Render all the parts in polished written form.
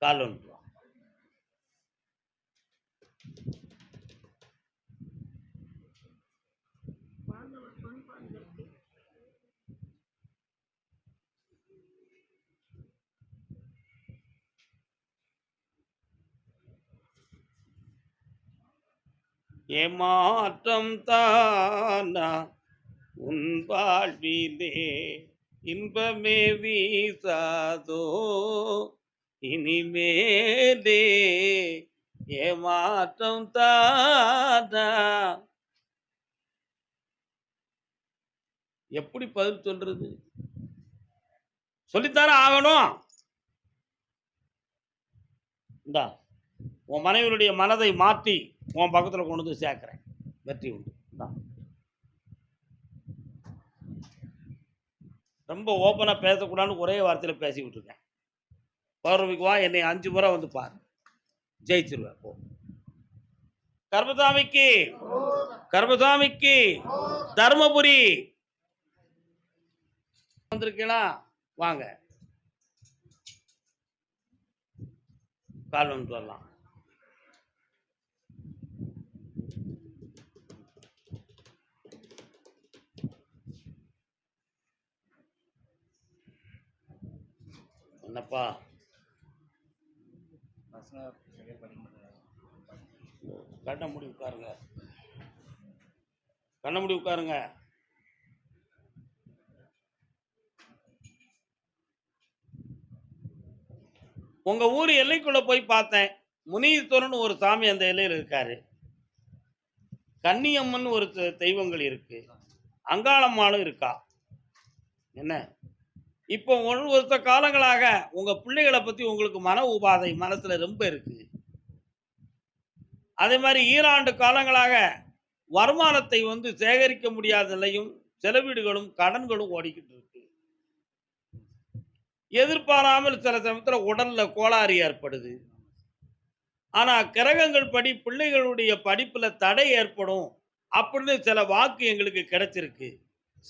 கால் ஒன்று ஏமாற்றம் தானா உன் வாழ்விலே இன்பமே வீசாதோ இனிமேலே ஏமாற்றம் தானா. எப்படி பதில் சொல்றது? சொல்லித்தார ஆகணும். இந்தா உன் மனைவியுடைய மனதை மாற்றி உன் பக்கத்தில் கொண்டு வந்து சேர்க்கிறேன். வெற்றி உண்டு. ரொம்ப ஓப்பனாக பேசக்கூடாதுன்னு ஒரே வார்த்தையில் பேசி விட்டுருக்கேன். பௌர்ணமிக்கு வா, என்னை 5 முறை வந்து பாரு, ஜெயிச்சிருவேன். போ. கர்மசாமிக்கு கர்மசாமிக்கு தர்மபுரி வந்திருக்கீங்களா? வாங்க, கால் வந்துட்டு வரலாம். என்னப்பா கண்ண மூடி உட்காருங்க, கண்ண மூடி உட்காருங்க. உங்க ஊர் எல்லைக்குள்ள போய் பார்த்தேன். முனீஸ்வரன் ஒரு சாமி அந்த எல்லையில் இருக்காரு. கன்னியம்மன் ஒரு தெய்வங்கள் இருக்கு, அங்காளம்மாளும் இருக்கா. என்ன இப்போ 1 வருஷ காலங்களாக உங்க பிள்ளைகளை பத்தி உங்களுக்கு மன உபாதை மனசுல ரொம்ப இருக்கு. அதே மாதிரி ஈராண்டு காலங்களாக வருமானத்தை சேகரிக்க முடியாத நிலையும், செலவீடுகளும் கடன்களும் ஓடிக்கிட்டு இருக்கு. எதிர்பாராமல் சில சமயத்தில் உடல்ல கோளாறு ஏற்படுது. ஆனா கிரகங்கள் படி பிள்ளைகளுடைய படிப்புல தடை ஏற்படும் அப்படின்னு சில வாக்கு எங்களுக்கு கிடைச்சிருக்கு.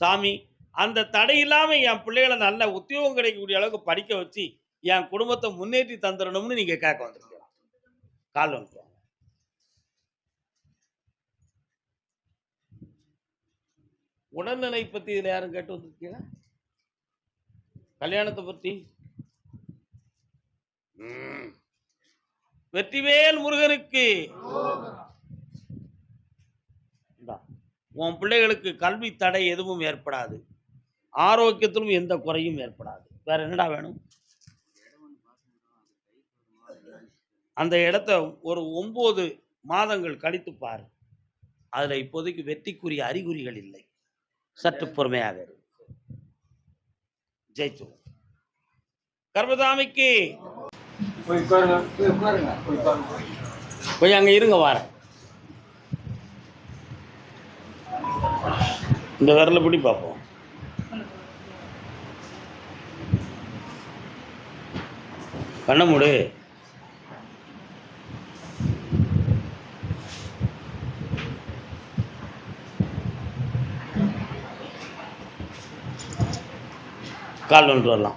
சாமி, அந்த தடை இல்லாம என் பிள்ளைகளை நல்ல உத்தியோகம் கிடைக்கக்கூடிய அளவுக்கு படிக்க வச்சு என் குடும்பத்தை முன்னேற்றி தந்துடணும்னு நீங்க கேட்க வந்திருக்கலாம். கால் வந்து உடல்நிலை பத்தி இதுல யாரும் கேட்டு வந்திருக்கீங்க? கல்யாணத்தை பத்தி? வெற்றிவேல் முருகனுக்கு. உன் பிள்ளைகளுக்கு கல்வி தடை எதுவும் ஏற்படாது, ஆரோக்கியத்திலும் எந்த குறையும் ஏற்படாது. வேற என்னடா வேணும்? அந்த இடத்த ஒரு 9 மாதங்கள் கழித்து பாரு. அதுல இப்போதைக்கு வெற்றிக்குரிய அறிகுறிகள் இல்லை. சற்று பொறுமையாக இரு. ஜெயிச்சு. கர்மசாமிக்கு போய் அங்க இருங்க, வார இந்த விரல பிடி பார்ப்போம். கண்ண மூடு. கால் ஒன்று வரலாம்.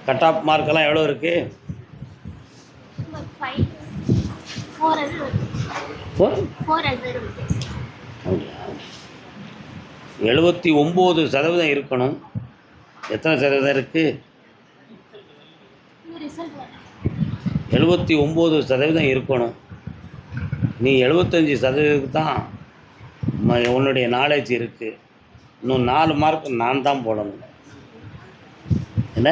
கட் ஆஃப் மார்க்கெல்லாம் எவ்வளோ இருக்கு? 79% இருக்கணும். எத்தனை சதவீதம் இருக்கு? 79% இருக்கணும். நீ 75% தான் உன்னுடைய நாலேஜ் இருக்கு. இன்னும் 4 மார்க் நான் தான் போடணும். என்ன?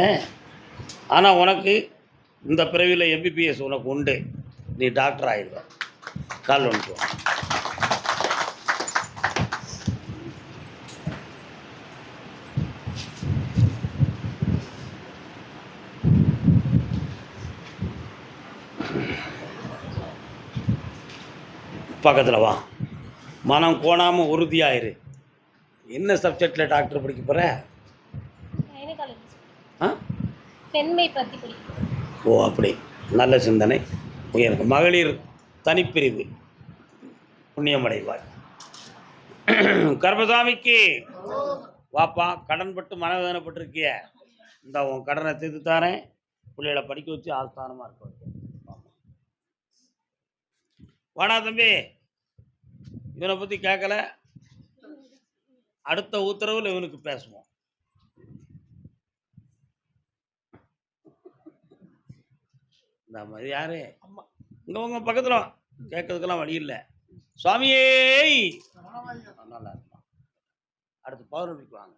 ஆனால் உனக்கு இந்த பிறவியில் எம்பிபிஎஸ் உனக்கு உண்டு. நீ டாக்டர் ஆகிடுவ. கால் ஒன்று. பக்கத்தில் வா. மனம் கோணாமல் உறுதியாயிரு. என்ன சப்ஜெக்டில் டாக்டர் படிக்க போகிற? பெண்மை பத்தி பிடிக்கும். ஓ அப்படி, நல்ல சிந்தனை. உயர்வு. மகளிர் தனிப்பிரிவு புண்ணியமடைவார். கர்மசாமிக்கு வாப்பா, கடன் பட்டு மனவேதனைப்பட்டிருக்கிய, இந்த உன் கடனை தீர்த்து தாரேன், பிள்ளைகளை படிக்க வச்சு ஆஸ்தானமாக இருக்க வைக்கிறேன். வாடா தம்பி, இவனை பற்றி கேட்கல, அடுத்த உத்தரவில் இவனுக்கு பேசுவோம். இந்த மாதிரி யாரு இங்க உங்க பக்கத்தில் கேட்கறதுக்கெல்லாம் வழி இல்லை. சுவாமியே நல்லா இருப்பான். அடுத்து பௌர்ணமிக்கு வாங்க.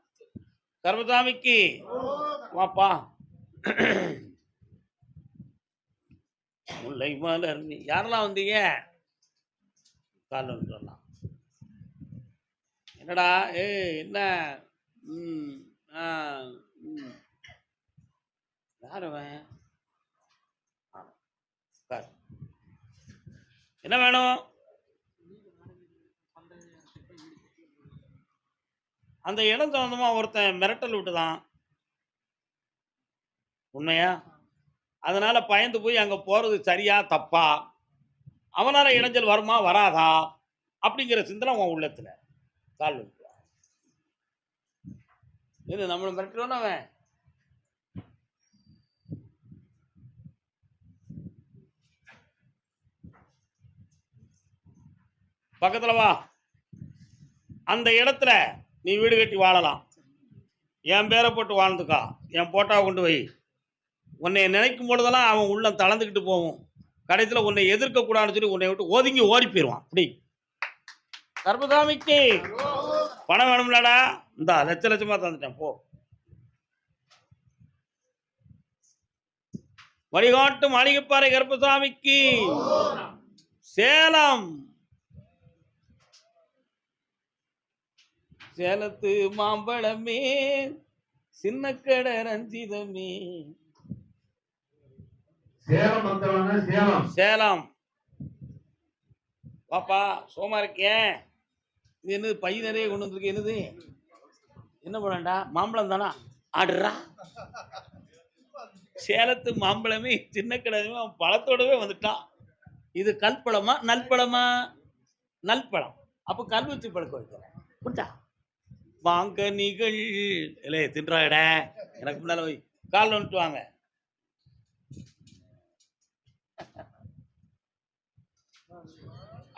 கர்மசாமிக்கு வாப்பா. முல்லை மலர் யாரெல்லாம் வந்தீங்க? காலைல வந்துடலாம். என்னடா என்ன? யார் அவன்? என்ன வேணும்? அந்த இடம் சம்பந்தமா ஒருத்தன் மிரட்டல் விட்டுதான். உண்மையா? அதனால பயந்து போய் அங்க போறது சரியா தப்பா, அவனால இடைஞ்சல் வருமா வராதா அப்படிங்கிற சிந்தனை உன் உள்ளத்துல. கால் இது நம்மள மிரட்டுவான் அவன். பக்கத்துல வா. அந்த இடத்துல நீ வீடு கட்டி வாழலாம். என் பேரை போட்டு வாழ்ந்துக்கா, என் போட்டாவை கொண்டு வை. உன்னை நினைக்கும் பொழுதெல்லாம் அவன் உள்ளம் தளர்ந்துக்கிட்டு போவோம். கடைசியில் உன்னை எதிர்க்கக்கூடாதுன்னு சொல்லி உன்னை விட்டு ஒதுங்கி ஓடி போயிடுவான். அப்படி கர்மசாமிக்கு பணம் வேணும்லடா, இந்த லட்ச லட்சமா தந்துட்டேன் போ. வழிகாட்டு மாளிகைப்பாறை கர்மசாமிக்கு. சேலம், சேலத்து மாம்பழமே, சின்ன கடை ரஞ்சிதமே. சேலம் பாப்பா, சோமா இருக்கேன். இது என்னது பை நிறைய கொண்டு வந்திருக்கு? என்னது? என்ன பண்ணா? மாம்பழம் தானா? ஆடுறா. சேலத்து மாம்பழமே, சின்ன கடை பழத்தோடவே வந்துட்டான். இது கல்பழமா நல்பழமா? நல்பழம். அப்ப கல் வச்சு பழக்க வைக்கிறேன். வாங்க நீகள் இல்லை தின்றாயிட. எனக்கு முன்னால போய் காலில் வந்துட்டு வாங்க.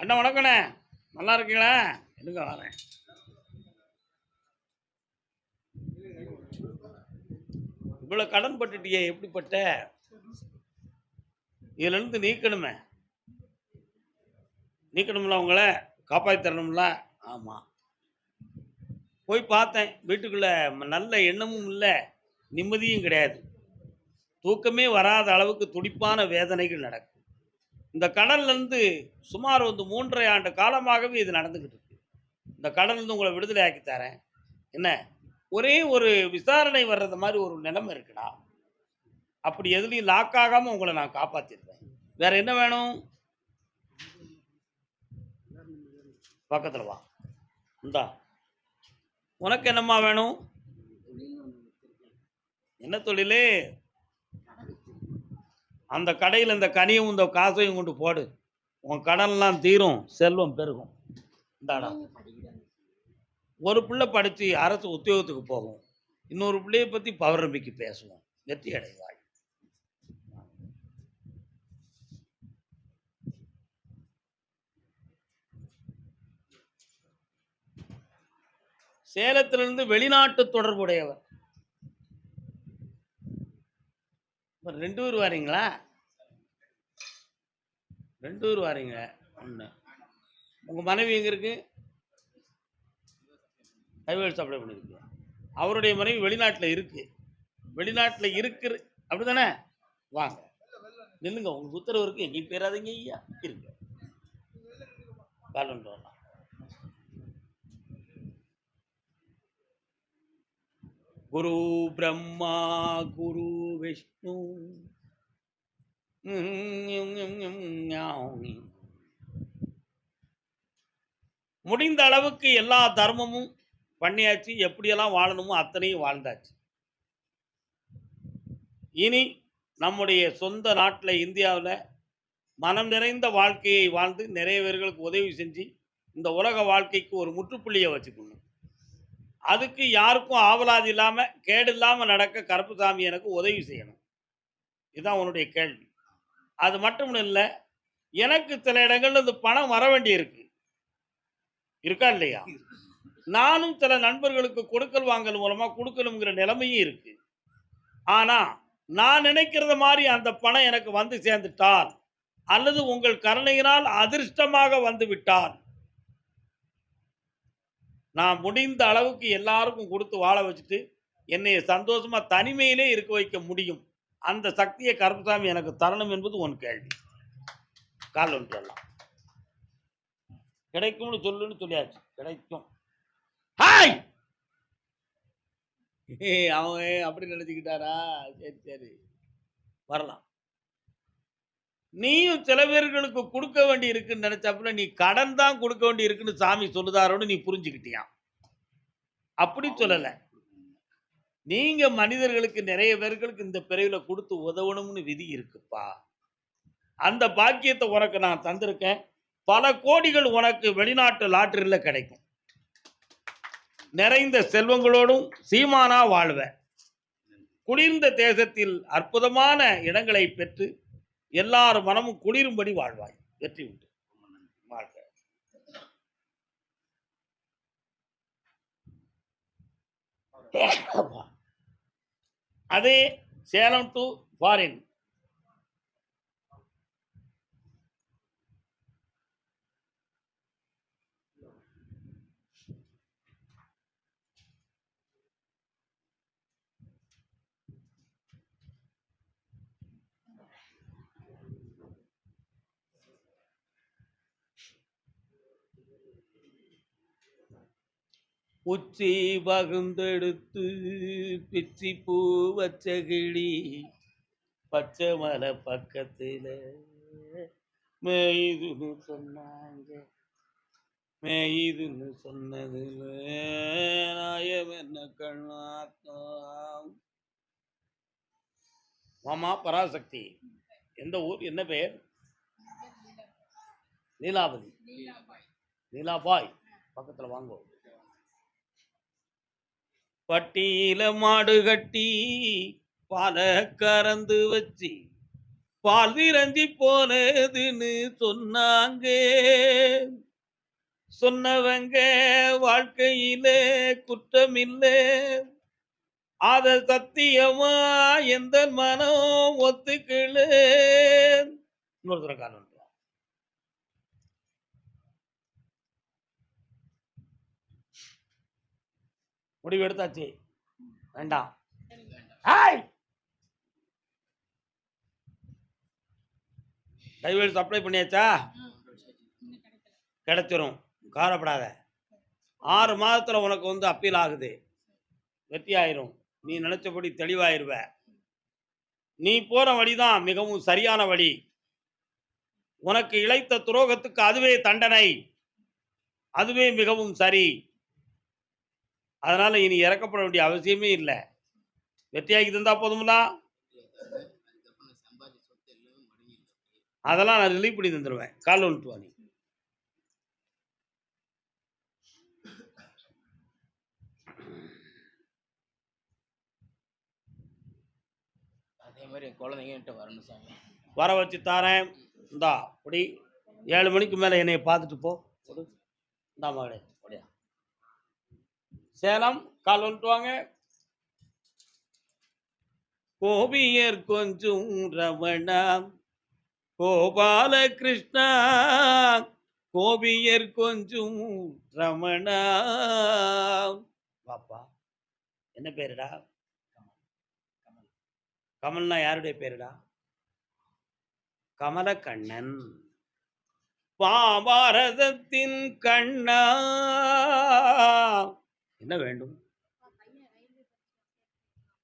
அண்ணா வணக்கண்ணே, நல்லா இருக்கீங்களா? எதுங்க வரேன். இவ்வளவு கடன் பட்டுட்டியே, எப்படிப்பட்ட? இதுல இருந்து நீக்கணுமே, நீக்கணும்ல, உங்களை காப்பாற்றி தரணும்ல. ஆமா, போய் பார்த்தேன். வீட்டுக்குள்ள நல்ல எண்ணமும் இல்லை, நிம்மதியும் கிடையாது. தூக்கமே வராத அளவுக்கு துடிப்பான வேதனைகள் நடக்கும். இந்த கடன்லேருந்து சுமார் 3.5 ஆண்டு காலமாகவே இது நடந்துக்கிட்டு இருக்கு. இந்த கடன்லேருந்து உங்களை விடுதலை ஆக்கி தரேன். என்ன, ஒரே ஒரு விசாரணை வர்றது மாதிரி ஒரு நிலைமை இருக்குடா. அப்படி எதுலையும் லாக் ஆகாமல் உங்களை நான் காப்பாற்றிருப்பேன். வேற என்ன வேணும்? பக்கத்தில் வா. இந்தா, உனக்கு என்னம்மா வேணும்? என்ன தொழில்? அந்த கடையில் இந்த கனியும் இந்த காசையும் கொண்டு போடு. உன் கடன்லாம் தீரும், செல்வம் பெருகும். இந்தாடா. ஒரு பிள்ளை படித்து அரசு உத்தியோகத்துக்கு போகும், இன்னொரு பிள்ளையை பற்றி பௌர்ணமிக்கு பேசுவோம். வெற்றி அடைவாய். சேலத்திலிருந்து வெளிநாட்டு தொடர்புடையவர். 2 பேர் வாரீங்களா? 2 பேர் வாரீங்க. ஒன்று, உங்கள் மனைவி எங்கே இருக்கு? ஹைவேல் சப்ளை பண்ணியிருக்கு. அவருடைய மனைவி வெளிநாட்டில் இருக்கு. வெளிநாட்டில் இருக்கிற அப்படி தானே? வாங்க நில்லுங்க, உங்களுக்கு உத்தரவு இருக்கு, எங்கேயும் பேராதீங்க ஐயா. இருங்க, கால் வரலாம். குரு பிரம்மா குரு விஷ்ணு முடிந்த அளவுக்கு எல்லா தர்மமும் பண்ணியாச்சு. எப்படியெல்லாம் வாழணுமோ அத்தனையும் வாழ்ந்தாச்சு. இனி நம்முடைய சொந்த நாட்டில் இந்தியாவில் மனம் நிறைந்த வாழ்க்கையை வாழ்ந்து நிறைய பேர்களுக்கு உதவி செஞ்சு இந்த உலக வாழ்க்கைக்கு ஒரு முற்றுப்புள்ளியை வச்சுக்கணும். அதுக்கு யாருக்கும் ஆவலாது இல்லாம கேடு இல்லாம நடக்க கருப்புசாமி எனக்கு உதவி செய்யணும். இதுதான் உன்னுடைய கேள்வி. அது மட்டும் இல்ல, எனக்கு சில இடங்கள்ல இந்த பணம் வர வேண்டி இருக்கு. இருக்கா இல்லையா? நானும் சில நண்பர்களுக்கு கொடுக்கல் வாங்கல் மூலமா கொடுக்கணுங்கிற நிலைமையும் இருக்கு. ஆனா நான் நினைக்கிறத மாதிரி அந்த பணம் எனக்கு வந்து சேர்ந்துட்டால், அல்லது உங்கள் கருணையினால் அதிர்ஷ்டமாக வந்து விட்டால், நான் முடிந்த அளவுக்கு எல்லாருக்கும் கொடுத்து வாழ வச்சுட்டு என்னை சந்தோஷமா தனிமையிலே இருக்க வைக்க முடியும். அந்த சக்தியை கருப்பசாமி எனக்கு தரணும் என்பது உன் கேள்வி. கால் ஒன்றெல்லாம் கிடைக்கும்னு சொல்லுன்னு சொல்லியாச்சு. கிடைக்கும். ஹாய், அவன் அப்படி நினைச்சுக்கிட்டாரா? சரி சரி, வரலாம். நீயும் சில பேர்களுக்கு கொடுக்க வேண்டி இருக்குன்னு நினைச்சப்பல நீ கடன் தான் கொடுக்க வேண்டி இருக்குன்னு சாமி சொல்லுதாரோன்னு நீ புரிஞ்சுக்கிட்டியா? அப்படி சொல்லல. நீங்க மனிதர்களுக்கு நிறைய பேர்களுக்கு இந்த பிறவில கொடுத்து உதவணும்னு விதி இருக்குப்பா. அந்த பாக்கியத்தை உனக்கு நான் தந்திருக்கேன். பல கோடிகள் உனக்கு வெளிநாட்டு லாட்டரியில கிடைக்கும். நிறைந்த செல்வங்களோடும் சீமானா வாழ்வ. குளிர்ந்த தேசத்தில் அற்புதமான இடங்களை பெற்று எல்லார் மனமும் குளிரும்படி வாழ்வாய். வெற்றி உண்டு. வாழ்க. அதே சேலம் டு ஃபாரின். உச்சி பகுந்தெடுத்து பிச்சி பூ வச்ச கிளி பச்சை மலை பக்கத்துல மேயுதுன்னு சொன்னாங்க. மேயுதுன்னு சொன்னதுல நாயம் என்ன கண்ணாத்தான். மாமா பராசக்தி, எந்த ஊர், என்ன பெயர்? லீலாவதி. லீலாபாய் பக்கத்துல வாங்குவோம். பட்டியில மாடு கட்டி பால கறந்து வச்சு பால் விரஞ்சி போனதுன்னு சொன்னாங்க. சொன்னவங்க வாழ்க்கையில குற்றமில்லை, அத சத்தியமா எந்த மனம் ஒத்துக்கல. இன்னொருத்தர காரணம் முடிவு எடுத்தாச்சு. வேண்டாம். டைவர்ஸ் அப்ளை பண்ணியாச்சா? கிடைச்சிரும், கவலைப்படாத. 6 மாதத்துல உனக்கு வந்து அப்பீல் ஆகுது, வெற்றி ஆயிரும். நீ நினைச்சபடி தெளிவாயிருவ. நீ போற வழிதான் மிகவும் சரியான வழி. உனக்கு இழைத்த துரோகத்துக்கு அதுவே தண்டனை, அதுவே மிகவும் சரி. அதனால இனி இறக்கப்பட வேண்டிய அவசியமே இல்லை. வெற்றியாகி தந்தா போதும்ல, அதெல்லாம் நான் ரிலீவ் பண்ணி தந்துடுவேன். கால் வந்துட்டு வா. நீ அதே மாதிரி குழந்தைங்க வரணும் சாமி. வர வச்சு தாரேன். இந்தா அப்படி 7 மணிக்கு மேலே என்னைய பார்த்துட்டு போ. இந்தா மகளே, அப்படியா சேலம் கால் வந்துட்டு வாங்க. கோபியர் கொஞ்சம் ரமணா கோபால கிருஷ்ணா, கோபியர் கொஞ்சம் ரமணா. பாப்பா என்ன பேருடா? கமல்னா யாருடைய பேருடா? கமலக்கண்ணன். பாரதத்தின் கண்ணா, என்ன வேண்டும்?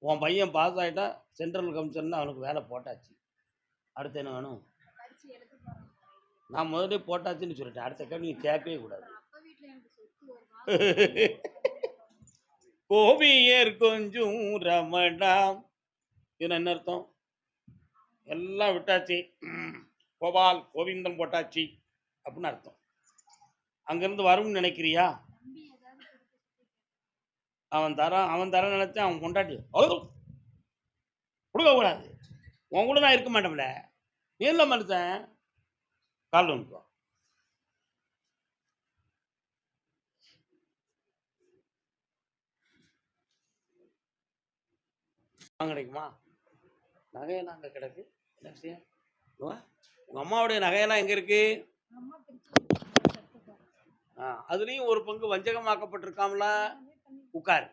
உன் பையன் பாஸ் ஆகிட்டா சென்ட்ரல் கமிஷன்ல அவனுக்கு வேலை போட்டாச்சு. அடுத்து என்ன வேணும்? நான் முதல்ல போட்டாச்சுன்னு சொல்லிட்டேன். அடுத்த கேள்வி கேட்கவே கூடாது. கோபியர் கொஞ்சம் ரமணா இது என்ன அர்த்தம்? எல்லாம் விட்டாச்சு, கோபால் கோவிந்தன் போட்டாச்சு அப்படின்னு அர்த்தம். அங்கிருந்து வரும்னு நினைக்கிறியா? அவன் தர நினைச்சா அவன் கொண்டாட்டி கொடுக்க கூடாது. உன் கூட நான் இருக்க மாட்டேன்ல, நீ இல்லை மனுஷன். கால் வந்துடுவான். கிடைக்குமா? நகையெல்லாம் அங்கே கிடக்கு. என்ன விஷயம்? உங்க அம்மாவுடைய நகையெல்லாம் எங்க இருக்கு? அதுலயும் ஒரு பங்கு வஞ்சகமாக்கப்பட்டிருக்காமல. உட்கார்.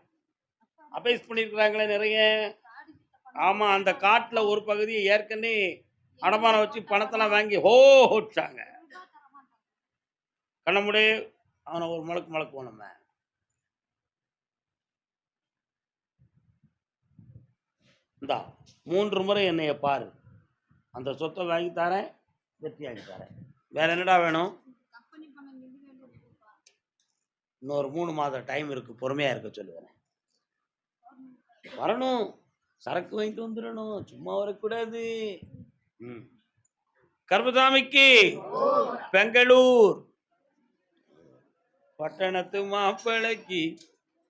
அபேஸ் பண்ணிருக்கிறாங்களே நிறைய. ஆமா, அந்த காட்டுல ஒரு பகுதியை ஏற்கனவே அடமானம் வச்சு பணத்தெல்லாம் வாங்கி ஹோச்சாங்க. கண்ணமுடி அவனை ஒரு மலக்குவோம் நம்ம. இந்தா 3 முறை என்னைய பாரு, அந்த சொத்தை வாங்கி தரேன், வெற்றியாகி தரேன். வேற என்னடா வேணும்? இன்னொரு 3 மாத டைம் இருக்கு, பொறுமையா இருக்க சொல்லுவேன். வரணும், சரக்கு வாங்கிட்டு வந்துடணும், சும்மா வரக்கூடாது. கர்மசாமிக்கு பெங்களூர் பட்டணத்து மாப்பிளைக்கு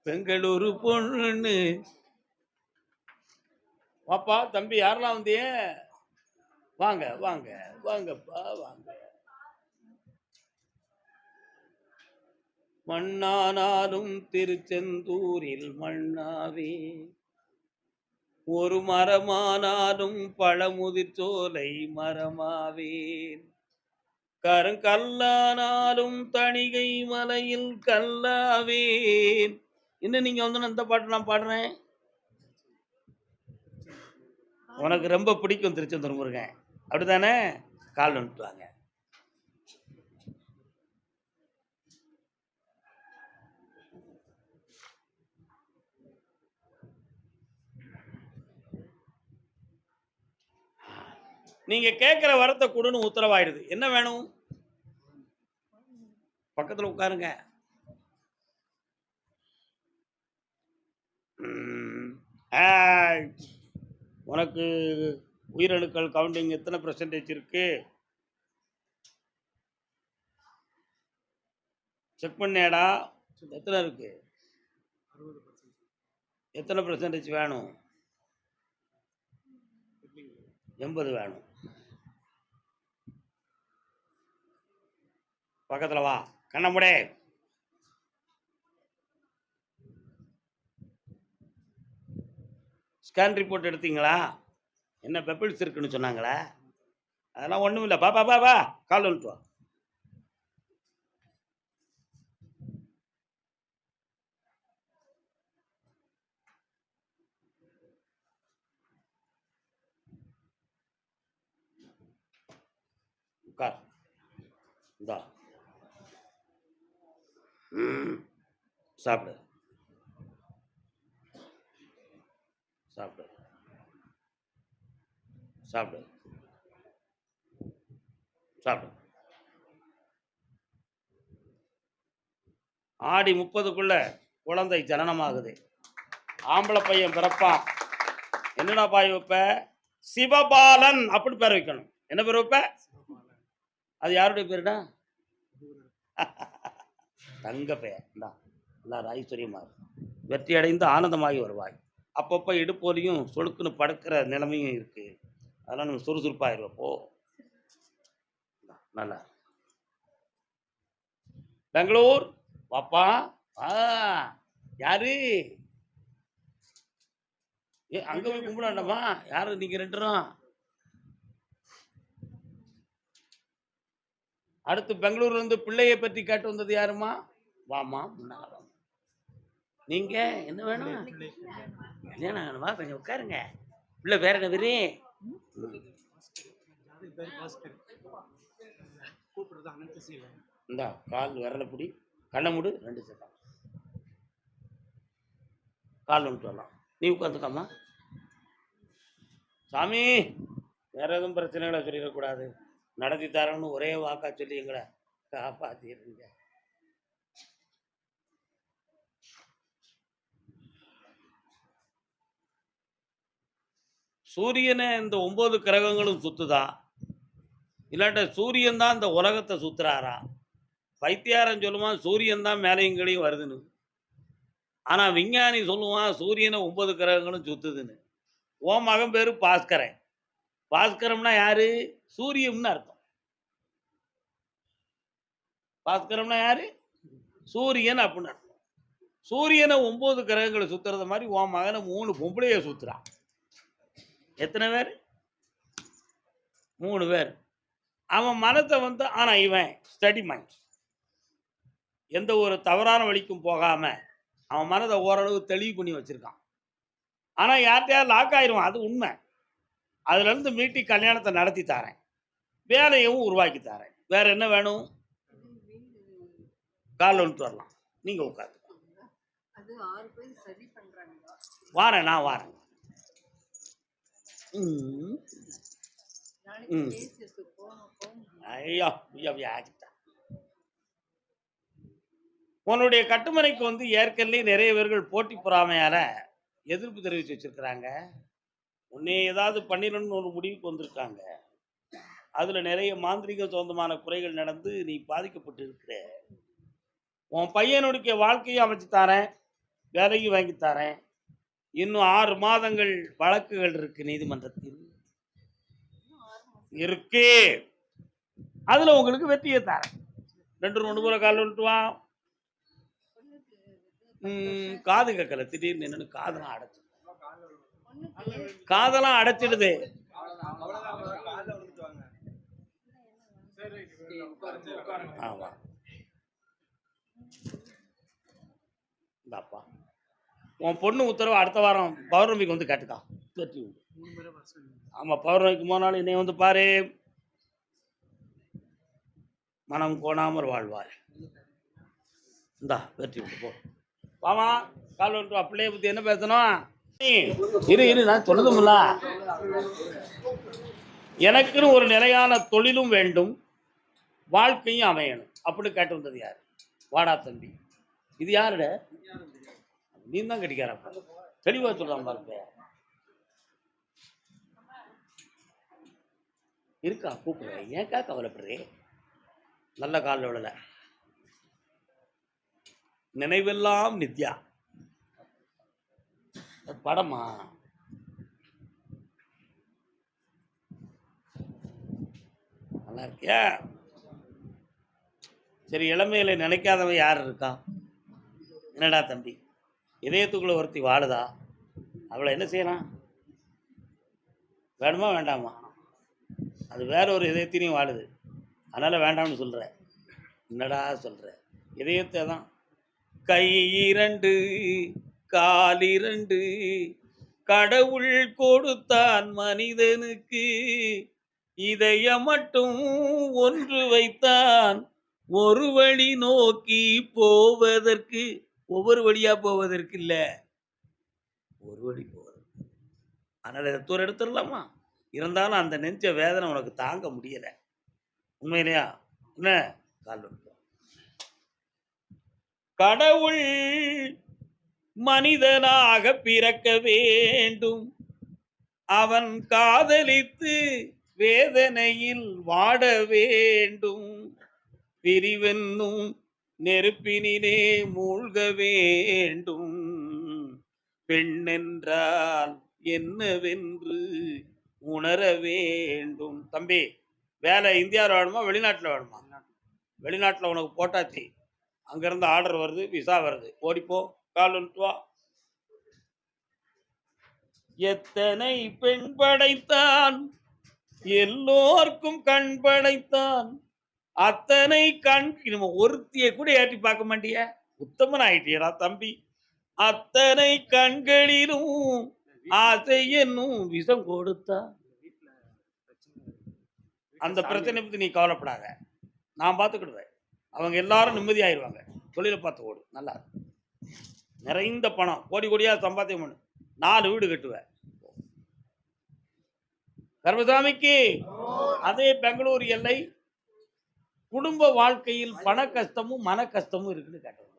பெங்களூரு பொண்ணு. வாப்பா தம்பி, யாரெல்லாம் வந்திய? வாங்க வாங்க வாங்கப்பா வாங்க. மண்ணானாலும் திருச்செந்தூரில் மண்ணாவே, ஒரு மரமானாலும் பழமுதிர் சோலை மரமாவேன். கருங்கல்லானாலும் தணிகை மலையில் கல்லாவேன். இன்னும் நீங்க வந்து இந்த பாட்டு நான் பாடுறேன். உனக்கு ரொம்ப பிடிக்கும் திருச்செந்தூர் முருகன், அப்படித்தானே? கால் வந்துட்டுவாங்க. நீங்க கேட்கிற வரத்தை கொடுன்னு உத்தரவாயிடுது. என்ன வேணும்? பக்கத்துல உட்காருங்க. உனக்கு உயிரணுக்கள் கவுண்டிங் எத்தனை % இருக்கு? செக் பண்ணியாடா? எத்தனை இருக்கு? எத்தனை % வேணும்? 80 வேணும். பக்கத்துல வா, கண்ண முடே. ஸ்கேன் ரிப்போர்ட் எடுத்தீங்களா? என்ன பெப்பிள்ஸ் இருக்குன்னு சொன்னாங்களா? அதெல்லாம் ஒண்ணும் இல்லை. பா பா பா பா கால் வந்துட்டு வா. உட்கார். இந்தா சாப்பிடு சாப்பிடு சாப்பிடு சாப்பிடு. ஆடி 30க்குள்ள குழந்தை ஜனனமாகுது. ஆம்பளை பையன் பிறப்பான். என்னடா பாய் வைப்ப? சிவபாலன் அப்படி பேர் வைக்கணும். என்ன பேர் வைப்ப? அது யாருடைய பேருடா? தங்க பெயர். எல்லாரும் ஐஸ்வர்யமா வெற்றி அடைந்து ஆனந்தமாகி வருவாய். அப்பப்போ இடுப்போலையும் சொலுக்குன்னு படுக்கிற நிலைமையும் இருக்கு. அதெல்லாம் நம்ம சுறுசுறுப்பாயிருவோம். போ நல்லா. பெங்களூர் பாப்பா. யாரு? அங்க போய் கும்பிடாண்டமா? யாரு நீங்க 2 அடுத்து பெங்களூர்ல இருந்து பிள்ளையை பற்றி கேட்டு வந்தது யாருமா? வாமா முன்னால. நீங்க என்ன வேணும்? கல்யாணம் வேணுமா? கொஞ்சம் உட்காருங்க. பிள்ளை பேர் என்ன பேரு? இந்த கால் விரலப்படி கண்ண மூடு, 2 செகண்ட் கால் வந்துட்டு வரலாம். நீ உட்காந்துக்காமா. சாமி, வேற எதுவும் பிரச்சனைகளை சொல்லிடக்கூடாது. நடத்தி தரணும்னு ஒரே வாக்கா சொல்லி எங்களை காப்பாத்திருங்க. சூரியனை இந்த 9 கிரகங்களும் சுத்துதா? இல்லாட்ட சூரியன் தான் இந்த உலகத்தை சுத்துறாரா? பைத்தியாரன் சொல்லுவான் சூரியன் தான் மேலையும் கீழையும் வருதுன்னு. ஆனா விஞ்ஞானி சொல்லுவான் சூரியனை 9 கிரகங்களும் சுத்துதுன்னு. உன் மகன் பேரு பாஸ்கரன். பாஸ்கரம்னா யாரு? சூரியம்னு அர்த்தம். பாஸ்கரம்னா யாரு? சூரியன் அப்படின்னு அர்த்தம். சூரியனை 9 கிரகங்களை சுத்துறது மாதிரி உன் மகனை 3 பொம்பளைய சுத்துறான். எத்தனை பேர்? 3 பேர். அவன் மனத்தை வந்து ஆனா இவன் ஸ்டடி மைண்ட். எந்த ஒரு தவறான வழிக்கும் போகாம அவன் மனதை ஓரளவு தெளிவு பண்ணி வச்சிருக்கான். ஆனா யார்கிட்டயாவது லாக் ஆயிடுவான். அது உண்மை. அதுல இருந்து மீட்டி கல்யாணத்தை நடத்தி தாரேன். வேலையும் உருவாக்கி தாரேன். வேற என்ன வேணும்? கால் வந்துட்டு வரலாம். நீங்க உட்காந்து வாரேன். நான் வாரேன். ஐயா உன்னுடைய கட்டுமனைக்கு வந்து ஏற்கனவே நிறைய பேர்கள் போட்டி பொறாமையால எதிர்ப்பு தெரிவித்து வச்சிருக்கிறாங்க. உன்னை ஏதாவது பண்ணிடணும்னு ஒரு முடிவுக்கு வந்திருக்காங்க. அதுல நிறைய மாந்திரிக சொந்தமான குறைகள் நடந்து நீ பாதிக்கப்பட்டு இருக்கிற. உன் பையனுடைய வாழ்க்கையை அமைச்சு தாரேன், வேலைக்கு வாங்கி தாரேன். இன்னும் 6 மாதங்கள் வழக்குகள் இருக்கு நீதிமன்றத்தில் இருக்கு. அதுல உங்களுக்கு வெற்றியை தாரேன். 2 முறை கால் வந்துட்டு வா. காது கேட்கல. திடீர்னு என்னன்னு காதெல்லாம் அடைச்சு காதெல்லாம் அடைச்சிடுது. ஆமா இந்தாப்பா உன் பொண்ணு உத்தரவு அடுத்த வாரம் பௌர்ணமிக்கு வந்து கேட்டுக்கா. வெற்றி உண்டு. ஆமா பௌர்ணமிக்கு போனாலும் என்னை வந்து பாரு. மனம் கோணாமற் வாழ்வார். இந்தா வெற்றி உண்டு. போ வாமா கால் வந்துட்டு அப்படியே பத்தி என்ன பேசணும்? இரு நான் சொல்லுதும்ல. எனக்குன்னு ஒரு நிலையான தொழிலும் வேண்டும், வாழ்க்கையும் அமையணும் அப்படி கேட்டு வந்தது யாரு? வாடா தம்பி. இது யாருட? நீ தான் கட்டிக்காரப்ப. தெளிவா சொல்றான் பாருங்க. இருக்கா கூப்பிடுறேன். ஏன்க்கா கவலைப்படுறே? நல்ல காலில் விடல. நினைவெல்லாம் நித்யா படமா? நல்லா இருக்கியா? சரி, இளமையில நினைக்காதவன் யார் இருக்கா? என்னடா தம்பி, இதயத்துக்குள்ள ஒருத்தி வாழுதா? அவளை என்ன செய்யலாம்? வேணுமா வேண்டாமா? அது வேற ஒரு இதயத்திலையும் வாழுது. அதனால வேண்டாம்னு சொல்ற. என்னடா சொல்ற? இதயத்தை தான். கை 2 கால் 2 கடவுள் கொடுத்தான் மனிதனுக்கு, இதயம் மட்டும் ஒன்று வைத்தான் ஒரு வழி நோக்கி போவதற்கு. ஒவ்வொரு வழியா போவதற்கு இல்ல, ஒரு வழி போவதற்கு. அதனால இதை தூர எடுத்துடலாமா? இருந்தாலும் அந்த நெஞ்ச வேதனை உனக்கு தாங்க முடியல. உண்மையிலையா? என்ன கால் கடவுள் மனிதனாக பிறக்க வேண்டும், அவன் காதலித்து வேதனையில் வாட வேண்டும், பிரிவென்னும் நெருப்பினிலே மூழ்க வேண்டும், பெண்ணென்றால் என்னவென்று உணர வேண்டும். தம்பி, வேலை இந்தியாவில் வேணுமா வெளிநாட்டில் வேணுமா? வெளிநாட்டில் உனக்கு போட்டாச்சு. அங்கேருந்து ஆர்டர் வருது, விசா வருது. ஓடிப்போ, கால் வந்துட்டு வா. எத்தனை பெண் படைத்தான், எல்லோருக்கும் கண் படைத்தான், அத்தனை கண் நம்ம ஒருத்தியை கூட ஏற்றி பார்க்க மாட்டிய. உத்தமன் ஆயிட்டியடா தம்பி. அத்தனை கண்களிலும் ஆசை என்னும் விஷம் கொடுத்தா. அந்த பிரச்சனை பத்தி நீ கவலைப்படாத, நான் பார்த்துக்கிடுவேன். அவங்க எல்லாரும் நிம்மதியாயிருவாங்க. தொழிலை பார்த்து ஓடு. நல்லா நிறைந்த பணம் கோடி கோடியா சம்பாத்தியம் பண்ணு. 4 வீடு கட்டுவேன். கர்மசாமிக்கு அதே பெங்களூர் எல்லை. குடும்ப வாழ்க்கையில் பண கஷ்டமும் மன கஷ்டமும் இருக்குன்னு கேட்டோம்.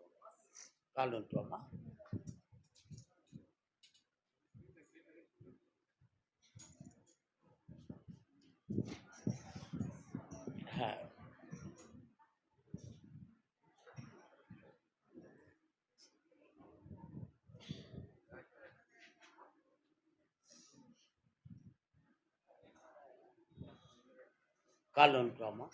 கால் வந்துட்டோம்னா கால் வந்துக்கலாமா?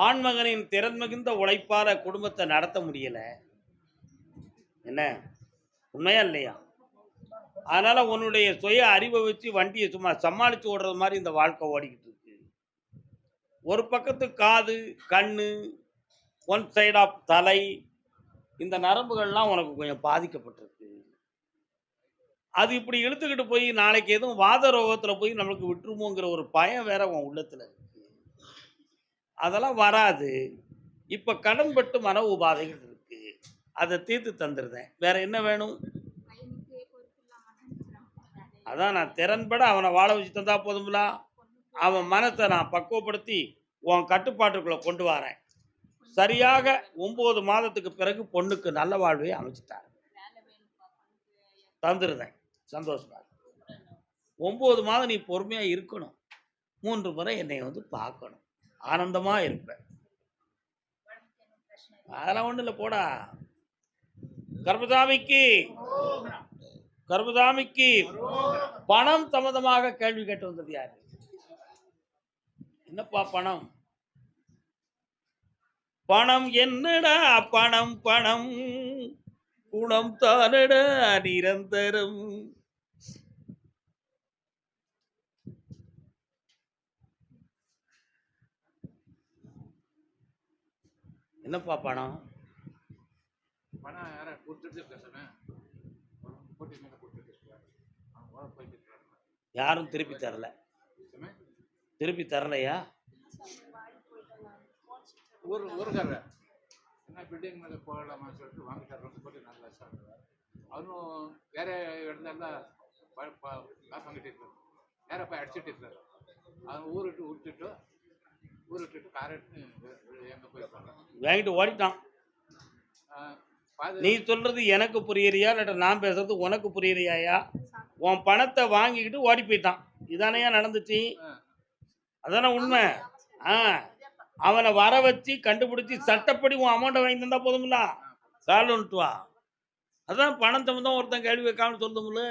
ஆண்மகனின் திறன் மிகுந்த உழைப்பால குடும்பத்தை நடத்த முடியல. என்ன உண்மையா இல்லையா? அதனால உன்னுடைய சுய அறிவை வச்சு வண்டியை சும்மா சமாளிச்சு ஓடுறது மாதிரி இந்த வாழ்க்கை ஓடிக்கிட்டு இருக்கு. ஒரு பக்கத்து காது, கண்ணு, ஒன் சைடு ஆஃப் தலை, இந்த நரம்புகள்லாம் உனக்கு கொஞ்சம் பாதிக்கப்பட்டிருக்கு. அது இப்படி இழுத்துக்கிட்டு போய் நாளைக்கு எதுவும் வாத ரோகத்துல போய் நம்மளுக்கு விட்டுருமோங்கிற ஒரு பயம் வேற உன் உள்ளத்துல இருக்கு. அதெல்லாம் வராது. இப்ப கடன்பட்டு மன உபாதைகள் இருக்கு. அதை தீர்த்து தந்துருதேன். வேற என்ன வேணும்? அதான் நான் திறன்பட அவனை வாழ வச்சு தந்தா போதும்ல. அவன் மனசை நான் பக்குவப்படுத்தி உன் கட்டுப்பாட்டுக்குள்ள கொண்டு வரேன். சரியாக 9 மாதத்துக்கு பிறகு பொண்ணுக்கு நல்ல வாழ்வை அமைச்சுட்டார். தந்துருதேன். சந்தோஷமா 9 மாதம் நீ பொறுமையா இருக்கணும். 3 முறை என்னை வந்து பார்க்கணும். ஆனந்தமா இருப்பேன். அதெல்லாம் ஒண்ணு இல்லை போடா. கர்மசாமிக்கு கர்மசாமிக்கு பணம் சம்பந்தமாக கேள்வி கேட்டு வந்தது யாரு? என்னப்பா பணம்? பணம் என்னடா பணம் பணம் குணம் தானடா நிரந்தரம். என்னப்பா பணம்? பணம் யாரை கொடுத்துட்டு பேசுறேன். போட்டி மேலே கொடுத்துட்டு போயிட்டு யாரும் திருப்பி தரல. திருப்பி தரலையா? ஊருக்காரர் என்ன பில்டிங் மேலே போகலாமான்னு சொல்லிட்டு வாங்கி தர்றோம்னு போட்டு நல்லா சாப்பிடுவார். அவரும் வேற இடத்துலாம் காசு வாங்கிட்டு இருக்காரு. வேற போய் அடிச்சுட்டு இருக்காரு. அவன் ஊர் விட்டுட்டு காரை எடுத்து எங்கே போயிருப்பாங்க வாங்கிட்டு ஓடிட்டான். நீ சொல்றது எனக்கு புரியறியா இல்லாட்ட நான் பேசுறது உனக்கு புரியறியாயா? உன் பணத்தை வாங்கிக்கிட்டு ஓடி போயிட்டான். இதானையா நடந்துச்சு? அதானே உண்மை. அவனை வர வச்சு கண்டுபிடிச்சி சட்டப்படி உன் அமௌண்ட்டை வாங்கி தந்தா போதும்ல. கால் வந்துட்டு வா. அதான் பணம் சம்பந்தம் ஒருத்தன் கேள்வி வைக்காம சொல்லும்ல.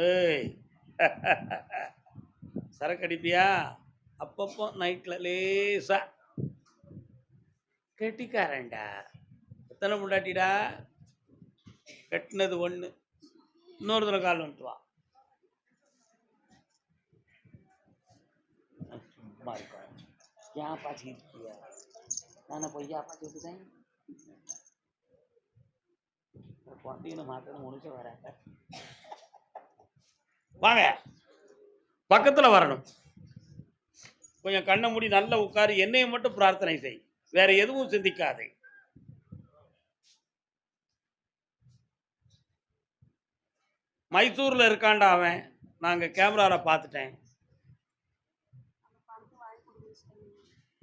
ஏய் சரக்கு அடிப்பியா? அப்பப்போ நைட்ல லேசா. கெட்டிக்காரன்டா. எத்தனை முண்டாட்டிடா? கட்டினது 1. இன்னொரு தடவை கால் வந்துட்டு வா. சும்மா இருக்கா? ஏன் பாச்சிக்கிட்டு இருக்கியா? நான் பொய்யா பாச்சி விட்டுட்டேன். பொண்டையில மாத்திரம் முடிச்சு வராங்க. வாங்க பக்கத்துல வரணும். கொஞ்சம் கண்ணை மூடி நல்லா உட்காரு. என்னைய மட்டும் பிரார்த்தனை செய். வேற எதுவும் சிந்திக்காதே. மைசூர்ல இருக்காண்டா அவன். நாங்க கேமரால பார்த்துட்டேன்.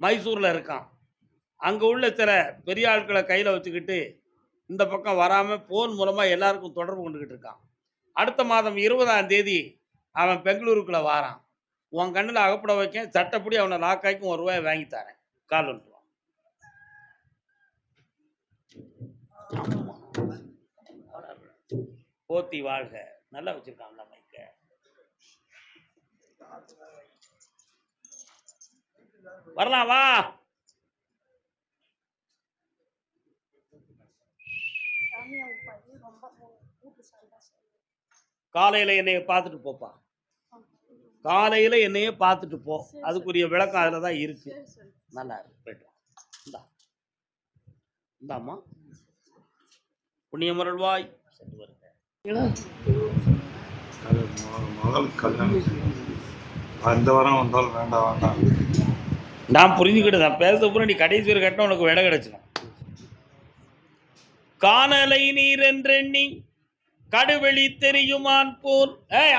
மைசூர்ல இருக்கான். அங்க உள்ள சில பெரிய ஆட்களை கையில வச்சுக்கிட்டு இந்த பக்கம் வராம போன் மூலமா எல்லாருக்கும் தொடர்பு கொண்டுகிட்டு இருக்கான். அடுத்த மாதம் 20ஆம் தேதி அவன் பெங்களூருக்குள்ள வாரான். உன் கண்ணில் அகப்பட வைக்க சட்டப்படி அவனை லாக்காய்க்கும் 1 ரூபாய் வாங்கி தரேன். கால் வந்துடுவான். போத்தி வாழ்க. நல்லா வச்சிருக்காங்களா மைக்க? வரலாம் வா. காலையில என்னைய பார்த்துட்டு போப்பா. காலையில என்னையே பார்த்துட்டு போ. அதுக்குரிய விளக்கம் அதுல தான் இருக்கு. நல்லா இருக்கு. போயிட்டு இந்தா இந்தாம்மா புண்ணியமருள்வாய். சென்று வருங்க. முதல் கல்யாணம் அந்த வாரம் வந்தாலும் வேண்டாம். நான் புரிஞ்சுக்கிட்டு தான் பேச போற. நீ கடைசி வரை கட்டின உனக்கு விட கிடைச்சிடும். காணலை நீர் என்றெண்ணி கடுவெளி தெரியுமான் போல்.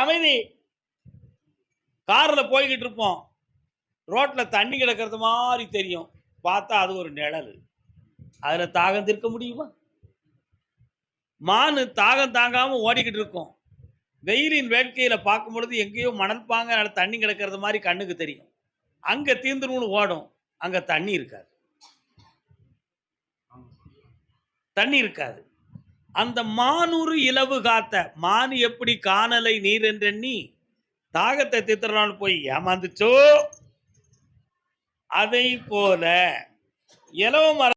அமைதி. கார்ல போய்கிட்டு இருப்போம். ரோட்ல தண்ணி கிடக்கிறது மாதிரி தெரியும். பார்த்தா அது ஒரு நிழல். அதுல தாகம் தீர்க்க முடியுமா? மானு தாகம் தாங்காம ஓடிக்கிட்டு இருக்கும். வெயிலின் வேட்கையில பார்க்கும் பொழுது எங்கேயோ மணல் பாங்க தண்ணி கிடக்கிறது மாதிரி கண்ணுக்கு தெரியும். அங்க தீந்துரும்னு ஓடும். அங்க தண்ணி இருக்காது. தண்ணி இருக்காது. அந்த மானூறு இலவு காத்த மான் எப்படி காணலை நீர் என்றெண்ணி தாகத்தை தீர்த்தலான்னு போய் ஏமாந்துச்சோ, அதை போல இலவ மரம்